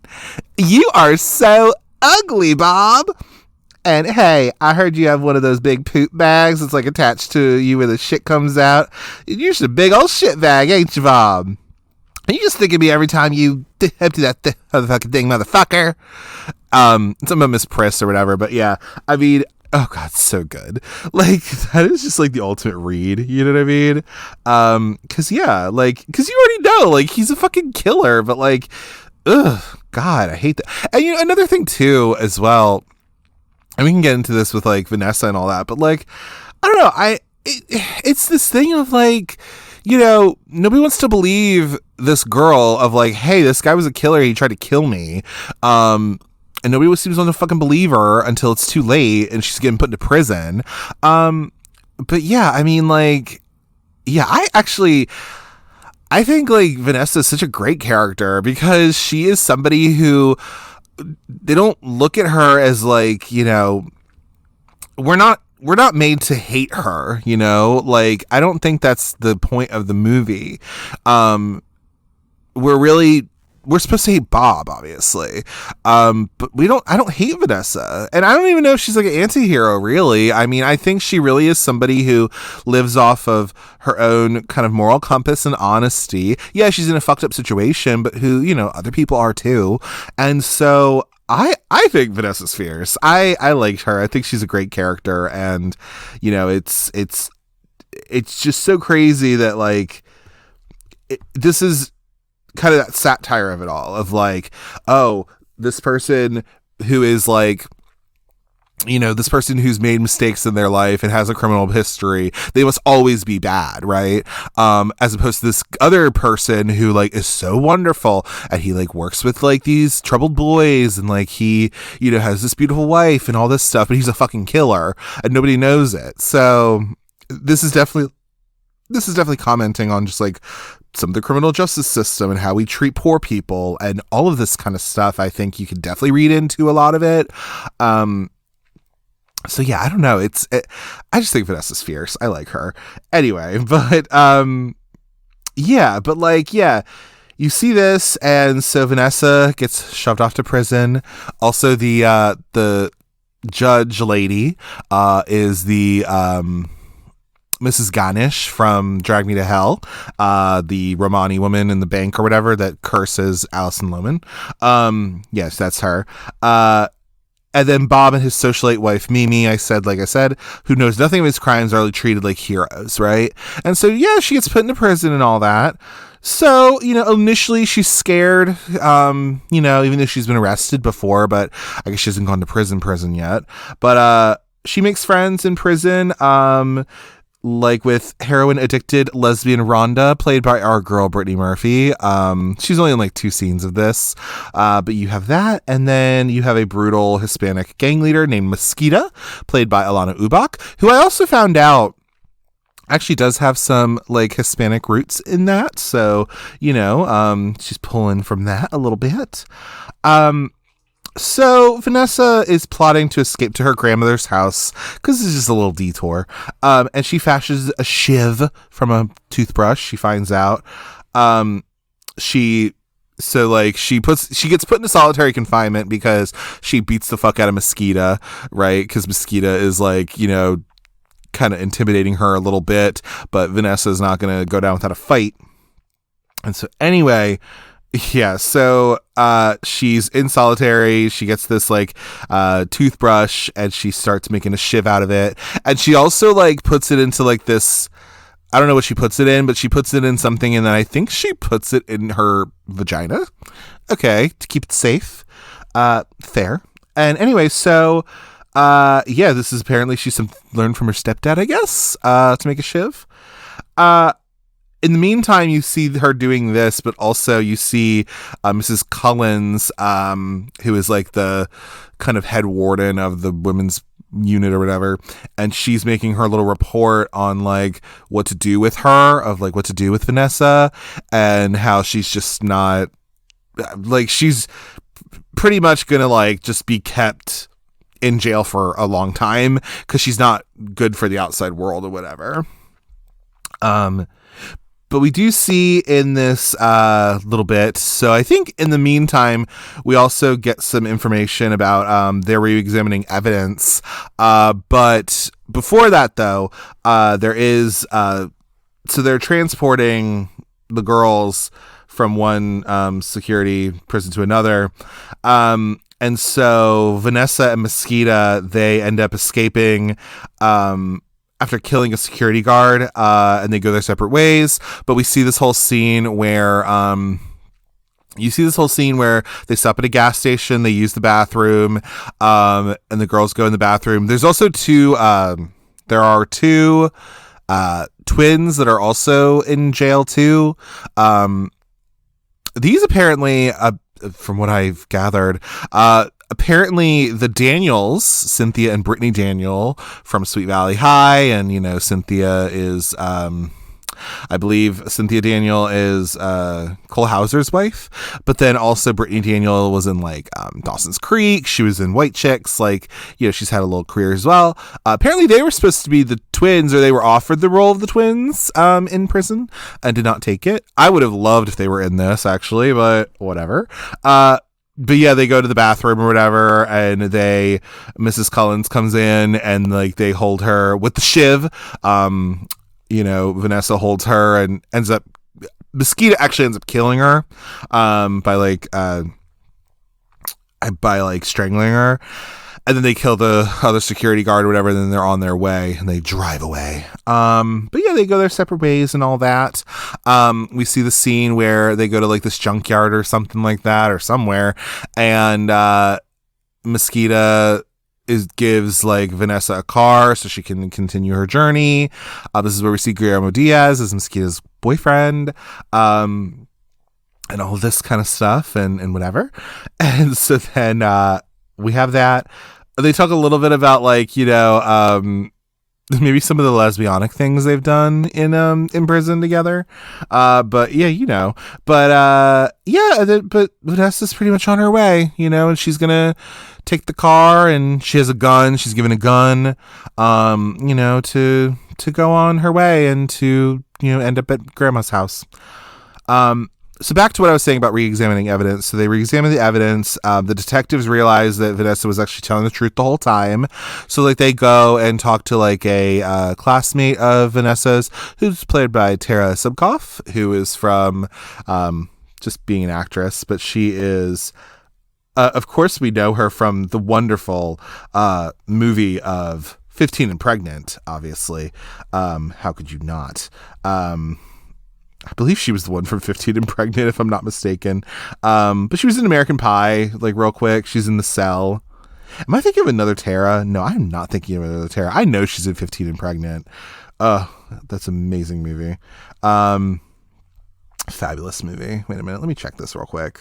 S1: You are so ugly, Bob. And hey, I heard you have one of those big poop bags that's like attached to you where the shit comes out. You're just a big old shit bag, ain't you, Bob? And you just think of me every time you empty that motherfucking thing, motherfucker. Some of Miss Priss or whatever, but yeah, I mean, oh god, so good. Like, that is just like the ultimate read, you know what I mean? Cause you already know, like, he's a fucking killer, but like, ugh, god, I hate that. And another thing too, as well, and we can get into this with like Vanessa and all that, but like, I don't know, it's this thing of like, nobody wants to believe this girl of like, hey, this guy was a killer, he tried to kill me. And nobody seems to fucking believe her until it's too late and she's getting put into prison. But yeah, I mean, like, yeah, I think like Vanessa is such a great character because she is somebody who, they don't look at her as like, we're not made to hate her, like, I don't think that's the point of the movie. We're supposed to hate Bob, obviously. But I don't hate Vanessa. And I don't even know if she's like an anti-hero, really. I mean, I think she really is somebody who lives off of her own kind of moral compass and honesty. Yeah, she's in a fucked up situation, but who, other people are too. And so I think Vanessa's fierce. I liked her. I think she's a great character. And, it's just so crazy that like, this is kind of that satire of it all, of like, oh, this person who is like, you know, this person who's made mistakes in their life and has a criminal history, they must always be bad, right? As opposed to this other person who like is so wonderful, and he like works with like these troubled boys, and like he, you know, has this beautiful wife and all this stuff, but he's a fucking killer and nobody knows it. So this is definitely commenting on just like some of the criminal justice system and how we treat poor people and all of this kind of stuff. I think you could definitely read into a lot of it. So yeah, I don't know. I just think Vanessa's fierce. I like her anyway, but you see this, and so Vanessa gets shoved off to prison. Also, the judge lady is the Mrs. Ganesh from Drag Me to Hell, the Romani woman in the bank or whatever that curses Alison Lohman. Yes, that's her. And then Bob and his socialite wife, Mimi, like I said, who knows nothing of his crimes, are treated like heroes, right? And so, yeah, she gets put into prison and all that. So, you know, initially she's scared, you know, even though she's been arrested before, but I guess she hasn't gone to prison yet. But she makes friends in prison, like with heroin addicted lesbian Rhonda, played by our girl Brittany Murphy. She's only in like 2 scenes of this, but you have that, and then you have a brutal Hispanic gang leader named Mosquita, played by Alanna Ubach, who I also found out actually does have some like Hispanic roots in that. So, you know, she's pulling from that a little bit. So Vanessa is plotting to escape to her grandmother's house because it's just a little detour. And she fashions a shiv from a toothbrush. She finds out. She gets put into solitary confinement because she beats the fuck out of Mosquita, right? Because Mosquita is like, you know, kind of intimidating her a little bit, but Vanessa is not going to go down without a fight. And so anyway, yeah, so she's in solitary. She gets this like toothbrush, and she starts making a shiv out of it. And she also like puts it into like this, I don't know what she puts it in, but she puts it in something, and then I think she puts it in her vagina. Okay, to keep it safe. Fair. And anyway, so yeah, this is apparently she's learned from her stepdad, I guess, to make a shiv. In the meantime, you see her doing this, but also you see Mrs. Cullens, who is like the kind of head warden of the women's unit or whatever, and she's making her little report on like what to do with her, of like what to do with Vanessa, and how she's just not, like, she's pretty much gonna like just be kept in jail for a long time because she's not good for the outside world or whatever. But we do see in this little bit, so I think in the meantime, we also get some information about their re-examining evidence. But before that, though, there is, so they're transporting the girls from one security prison to another. And so Vanessa and Mosquita, they end up escaping after killing a security guard, and they go their separate ways. But we see this whole scene where they stop at a gas station, they use the bathroom, and the girls go in the bathroom. There's also two twins that are also in jail too. These apparently, from what I've gathered, apparently the Daniels, Cynthia and Brittany Daniel from Sweet Valley High, and, you know, Cynthia is, I believe Cynthia Daniel is Cole Hauser's wife, but then also Brittany Daniel was in like Dawson's Creek. She was in White Chicks. Like, you know, she's had a little career as well. Apparently they were supposed to be the twins, or they were offered the role of the twins in prison and did not take it. I would have loved if they were in this, actually, but whatever. But yeah, they go to the bathroom or whatever, and Mrs. Cullens comes in, and like they hold her with the shiv. You know, Vanessa holds her and Mosquita actually ends up killing her, by strangling her. And then they kill the other security guard or whatever, and then they're on their way and they drive away. But yeah, they go their separate ways and all that. We see the scene where they go to like this junkyard or something like that, or somewhere. And Mosquito gives like Vanessa a car so she can continue her journey. This is where we see Guillermo Diaz as Mosquito's boyfriend, and all this kind of stuff and whatever. And so then we have that. They talk a little bit about like, maybe some of the lesbianic things they've done in prison together. But yeah, but Vanessa's pretty much on her way, and she's gonna take the car, and she has a gun. She's given a gun, to go on her way and to, end up at Grandma's house. So back to what I was saying about re-examining evidence. So they re-examine the evidence. The detectives realize that Vanessa was actually telling the truth the whole time. So like they go and talk to like a classmate of Vanessa's, who's played by Tara Subkoff, who is from just being an actress, but she is. Of course, we know her from the wonderful movie of 15 and Pregnant. Obviously, how could you not? I believe she was the one from 15 and Pregnant, if I'm not mistaken. But she was in American Pie, like real quick. She's in The Cell. Am I thinking of another Tara? No, I'm not thinking of another Tara. I know she's in 15 and Pregnant. That's an amazing movie. Fabulous movie. Wait a minute. Let me check this real quick.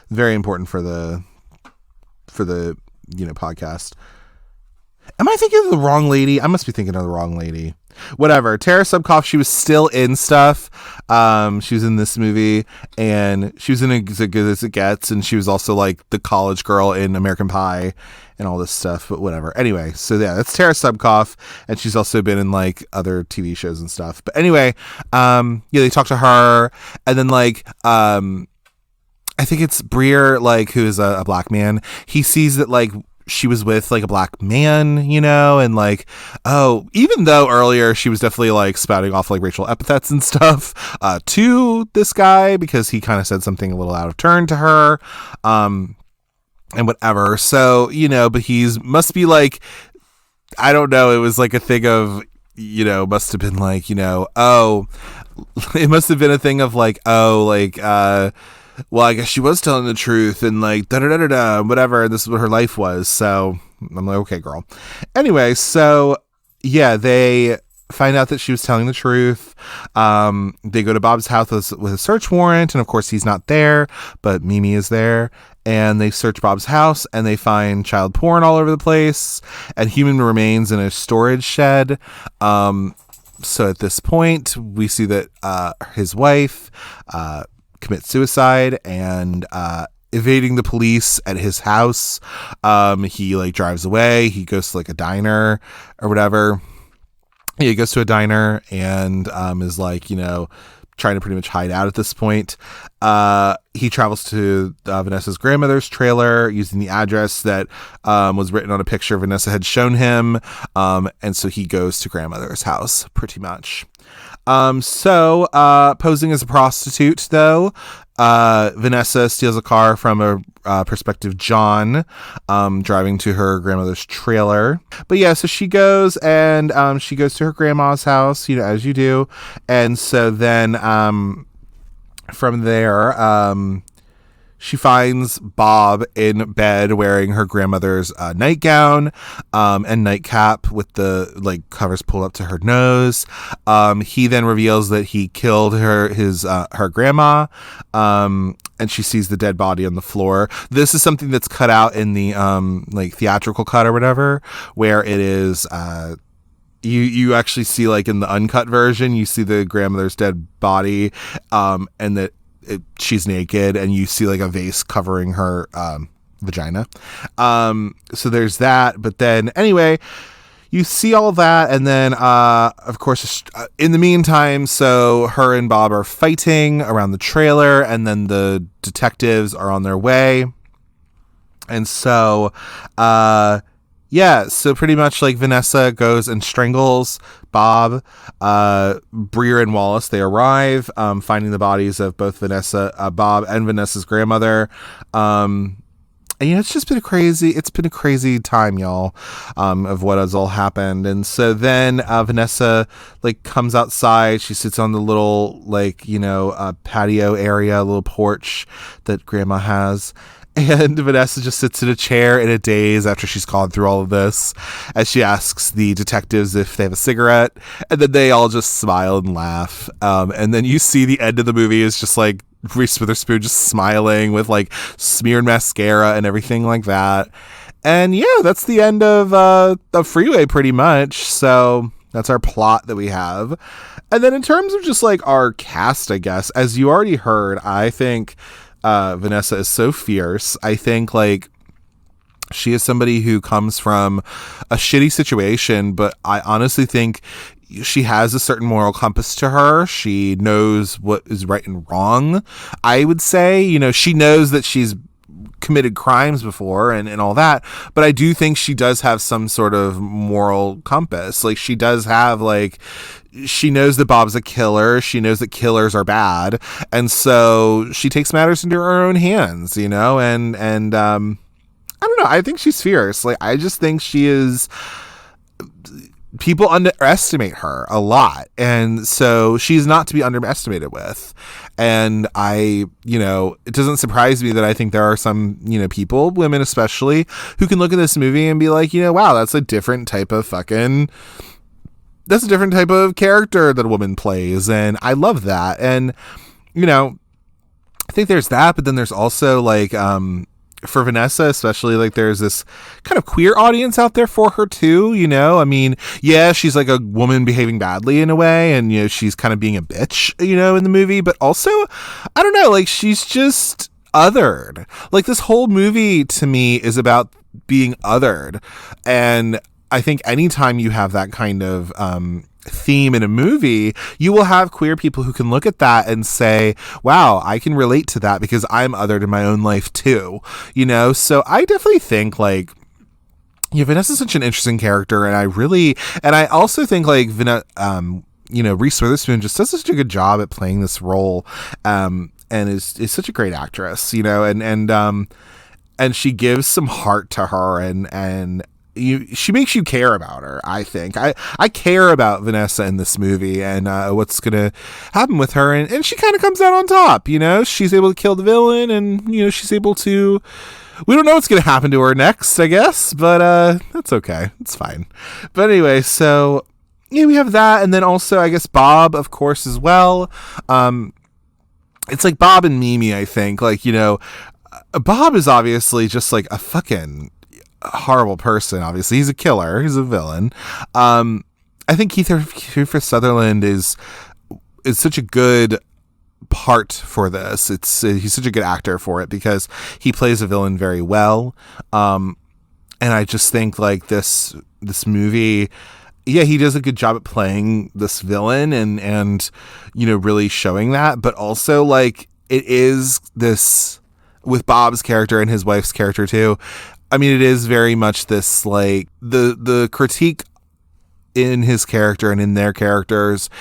S1: Very important for the podcast. Am I thinking of the wrong lady? I must be thinking of the wrong lady. Whatever. Tara Subkoff, she was still in stuff. She was in this movie, and she was in As Good As It Gets, and she was also like the college girl in American Pie and all this stuff, but whatever. Anyway, so yeah, that's Tara Subkoff, and she's also been in like other TV shows and stuff. But anyway, they talk to her, and then like I think it's Breer, like, who is a black man. He sees that like she was with like a black man, and like, oh, even though earlier she was definitely like spouting off like racial epithets and stuff to this guy, because he kind of said something a little out of turn to her, and whatever. So, but must be like, I don't know. It was like a thing of, must have been like, oh, it must have been a thing of like, oh, like, well, I guess she was telling the truth and like da-da-da-da-da, whatever. This is what her life was. So I'm like, okay, girl. Anyway, so yeah, they find out that she was telling the truth. They go to Bob's house with a search warrant, and of course he's not there, but Mimi is there. And they search Bob's house, and they find child porn all over the place and human remains in a storage shed. So at this point, we see that his wife commit suicide, and evading the police at his house. He like drives away. He goes to like a diner or whatever. Yeah, he goes to a diner and is like, trying to pretty much hide out at this point. He travels to Vanessa's grandmother's trailer using the address that was written on a picture Vanessa had shown him. And so he goes to grandmother's house pretty much. So posing as a prostitute, though, Vanessa steals a car from a prospective John, driving to her grandmother's trailer. But yeah, so she goes and she goes to her grandma's house, as you do. And so then from there, she finds Bob in bed wearing her grandmother's nightgown and nightcap with the like covers pulled up to her nose. He then reveals that he killed her grandma, and she sees the dead body on the floor. This is something that's cut out in the like theatrical cut or whatever, where it is you actually see, like, in the uncut version, you see the grandmother's dead body, and that she's naked, and you see like a vase covering her vagina. So there's that. But then anyway, you see all of that, and then of course in the meantime, so her and Bob are fighting around the trailer, and then the detectives are on their way. And so yeah, so pretty much like Vanessa goes and strangles Bob. Breer and Wallace, they arrive, finding the bodies of both Bob and Vanessa's grandmother. And it's just been a crazy time, y'all, of what has all happened. And so then Vanessa like comes outside. She sits on the little like, patio area, little porch that grandma has. And Vanessa just sits in a chair in a daze after she's gone through all of this, as she asks the detectives if they have a cigarette, and then they all just smile and laugh. And then you see the end of the movie is just like Reese Witherspoon just smiling with like smeared mascara and everything like that. And yeah, that's the end of Freeway pretty much. So that's our plot that we have. And then in terms of just like our cast, I guess, as you already heard, I think Vanessa is so fierce. I think like she is somebody who comes from a shitty situation, but I honestly think she has a certain moral compass to her. She knows what is right and wrong. I would say, she knows that she's committed crimes before and all that, but I do think she does have some sort of moral compass. Like she does have like, she knows that Bob's a killer. She knows that killers are bad. And so she takes matters into her own hands, and I don't know. I think she's fierce. Like, I just think she is, people underestimate her a lot. And so she's not to be underestimated with. And it doesn't surprise me that I think there are some, people, women especially, who can look at this movie and be like, wow, that's a different type of character that a woman plays. And I love that. And, I think there's that, but then there's also like, for Vanessa, especially, like there's this kind of queer audience out there for her too, I mean, yeah, she's like a woman behaving badly in a way, and she's kind of being a bitch, in the movie, but also, I don't know, like she's just othered. Like this whole movie to me is about being othered, and I think anytime you have that kind of theme in a movie, you will have queer people who can look at that and say, wow, I can relate to that because I'm othered in my own life too, so I definitely think like, Vanessa's such an interesting character, and I also think like Reese Witherspoon just does such a good job at playing this role, and is such a great actress, and she gives some heart to her, and she makes you care about her. I think I care about Vanessa in this movie and what's gonna happen with her, and she kind of comes out on top. She's able to kill the villain, and she's able to. We don't know what's gonna happen to her next, I guess, but that's okay. It's fine. But anyway, so yeah, we have that, and then also I guess Bob, of course, as well. It's like Bob and Mimi. I think like Bob is obviously just like a fucking horrible person. Obviously he's a killer, he's a villain. I think Kiefer Sutherland is such a good part for this. He's such a good actor for it because he plays a villain very well, and I just think like this movie, yeah, he does a good job at playing this villain and really showing that, but also like it is this with Bob's character and his wife's character too. I mean, it is very much this, like, the critique in his character and in their characters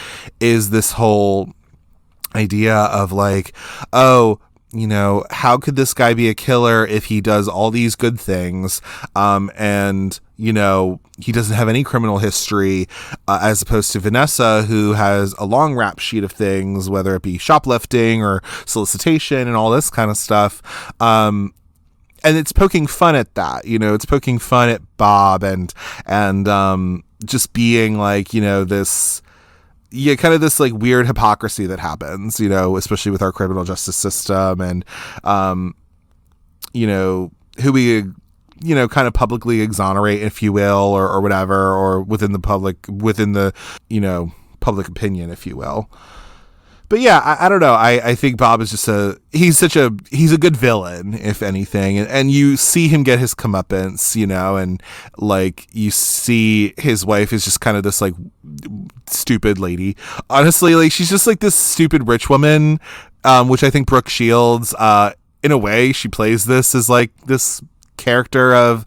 S1: is this whole idea of, like, oh, how could this guy be a killer if he does all these good things, and, he doesn't have any criminal history, as opposed to Vanessa, who has a long rap sheet of things, whether it be shoplifting or solicitation and all this kind of stuff. And it's poking fun at that, it's poking fun at Bob and just being like, this, yeah, kind of this like weird hypocrisy that happens, especially with our criminal justice system and, who we, kind of publicly exonerate, if you will, or whatever, or within the public opinion, if you will. But yeah, I don't know. I think Bob is just he's a good villain, if anything. And you see him get his comeuppance, and like you see his wife is just kind of this like stupid lady. Honestly, like she's just like this stupid rich woman, which I think Brooke Shields, in a way, she plays this as like this character of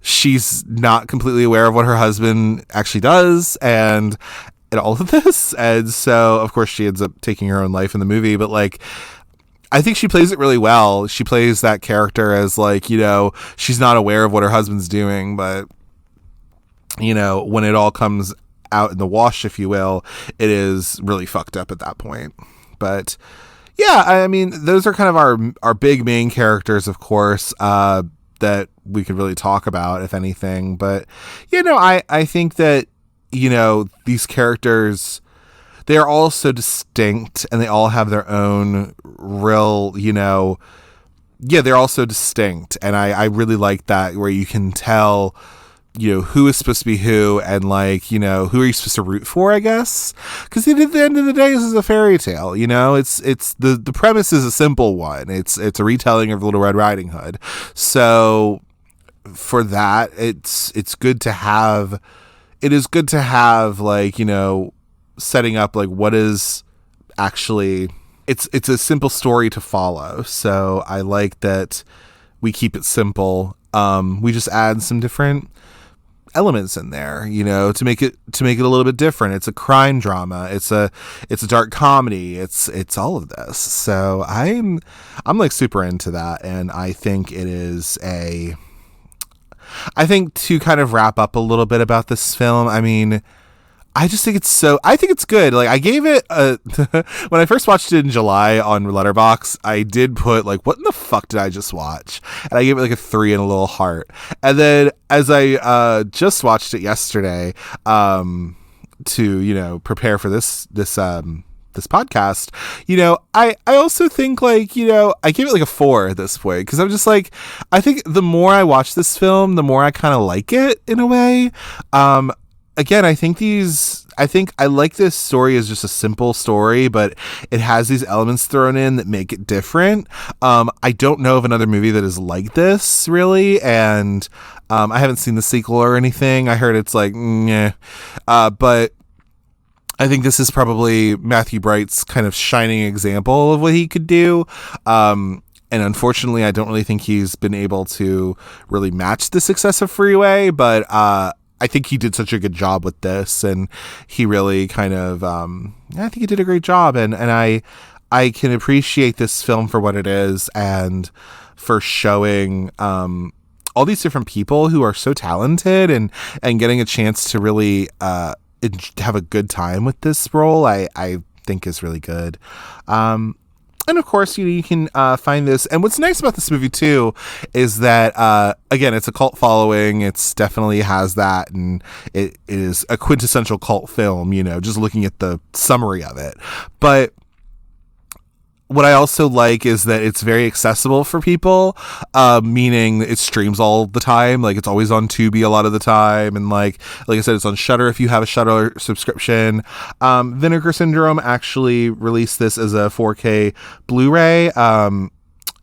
S1: she's not completely aware of what her husband actually does and all of this, and so of course she ends up taking her own life in the movie, but like I think she plays it really well. She plays that character as like, she's not aware of what her husband's doing, but when it all comes out in the wash, if you will, it is really fucked up at that point. But Yeah, I mean, those are kind of our big main characters, of course, that we could really talk about, if anything. But, I think that, these characters, they are all so distinct and they all have their own real, they're all so distinct. And I really like that, where you can tell, who is supposed to be who, and like, who are you supposed to root for, I guess? Because at the end of the day, this is a fairy tale, it's the premise is a simple one. It's a retelling of Little Red Riding Hood. So for that, it's good to have, like, setting up like what is actually, it's a simple story to follow. So I like that we keep it simple. We just add some different elements in there, to make it a little bit different. It's a crime drama. It's a dark comedy. It's all of this. So I'm like super into that. And I think to kind of wrap up a little bit about this film, I mean, I think it's good. Like, I gave it when I first watched it in July on Letterboxd, I did put like, what in the fuck did I just watch? And I gave it like a 3 and a little heart. And then as I just watched it yesterday, to, prepare for this podcast, I also think like, I gave it like a 4 at this point, because I'm just like, I think the more I watch this film, the more I kind of like it in a way. Again, I think I like this story as just a simple story, but it has these elements thrown in that make it different. I don't know of another movie that is like this, really, and I haven't seen the sequel or anything. I heard it's like, but I think this is probably Matthew Bright's kind of shining example of what he could do. And unfortunately, I don't really think he's been able to really match the success of Freeway, but I think he did such a good job with this, and he really kind of, I think he did a great job, and I can appreciate this film for what it is, and for showing all these different people who are so talented, and getting a chance to really have a good time with this role, I think is really good. And of course, you can find this. And what's nice about this movie, too, is that, again, it's a cult following. It's definitely has that. And it is a quintessential cult film, just looking at the summary of it. But what I also like is that it's very accessible for people, meaning it streams all the time. Like, it's always on Tubi a lot of the time. And like I said, it's on Shudder if you have a Shudder subscription. Vinegar Syndrome actually released this as a 4K Blu-ray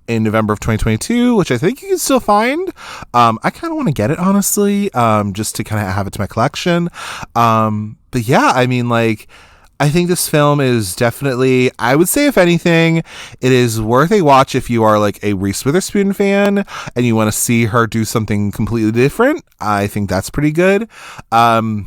S1: in November of 2022, which I think you can still find. I kind of want to get it, honestly, just to kind of have it to my collection. But yeah, I mean, like, I think this film is definitely, I would say, if anything, it is worth a watch if you are like a Reese Witherspoon fan and you want to see her do something completely different. I think that's pretty good. And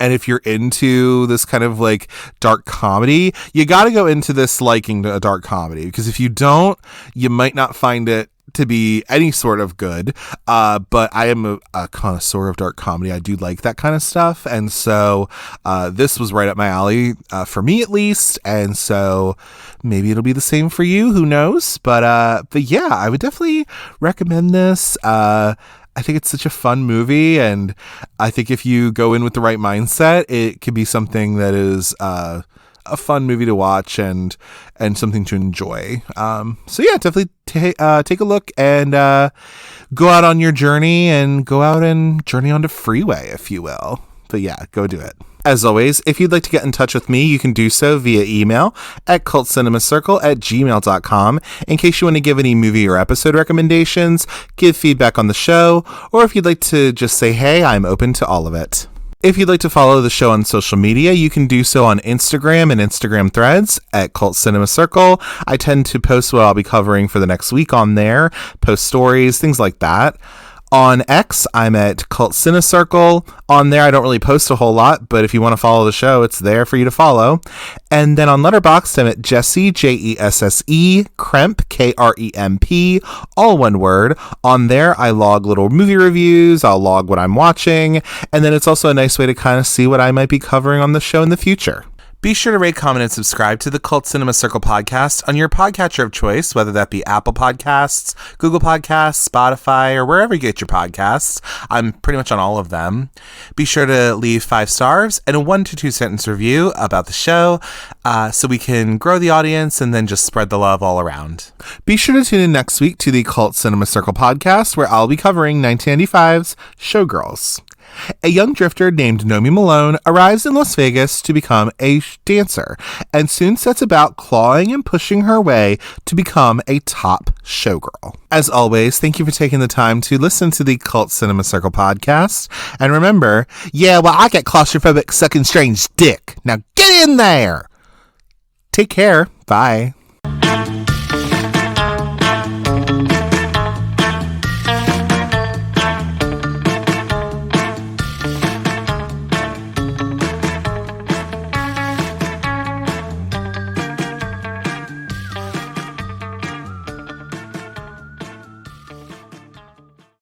S1: if you're into this kind of like dark comedy, you got to go into this liking a dark comedy, because if you don't, you might not find it to be any sort of good, but I am a connoisseur of dark comedy. I do like that kind of stuff, and so this was right up my alley, for me at least, and so maybe it'll be the same for you, who knows. But yeah, I would definitely recommend this. I think it's such a fun movie, and I think if you go in with the right mindset, it could be something that is a fun movie to watch and something to enjoy. So yeah, definitely take a look and go out on your journey, and go out and journey onto Freeway, if you will. But yeah, go do it. As always, if you'd like to get in touch with me, you can do so via email at cultcinemacircle@gmail.com in case you want to give any movie or episode recommendations, give feedback on the show, or if you'd like to just say hey, I'm open to all of it. If you'd like to follow the show on social media, you can do so on Instagram and Instagram threads at Cult Cinema Circle. I tend to post what I'll be covering for the next week on there, post stories, things like that. On X, I'm at Cult Cine Circle. On there, I don't really post a whole lot, but if you want to follow the show, it's there for you to follow. And then on Letterboxd, I'm at Jesse, Jesse, Kremp, Kremp, all one word. On there, I log little movie reviews, I'll log what I'm watching, and then it's also a nice way to kind of see what I might be covering on the show in the future. Be sure to rate, comment, and subscribe to the Cult Cinema Circle podcast on your podcatcher of choice, whether that be Apple Podcasts, Google Podcasts, Spotify, or wherever you get your podcasts. I'm pretty much on all of them. Be sure to leave 5 stars and a 1 to 2 sentence review about the show so we can grow the audience and then just spread the love all around. Be sure to tune in next week to the Cult Cinema Circle podcast, where I'll be covering 1995's Showgirls. A young drifter named Nomi Malone arrives in Las Vegas to become a dancer and soon sets about clawing and pushing her way to become a top showgirl. As always, thank you for taking the time to listen to the Cult Cinema Circle podcast. And remember, I get claustrophobic sucking strange dick. Now get in there! Take care. Bye.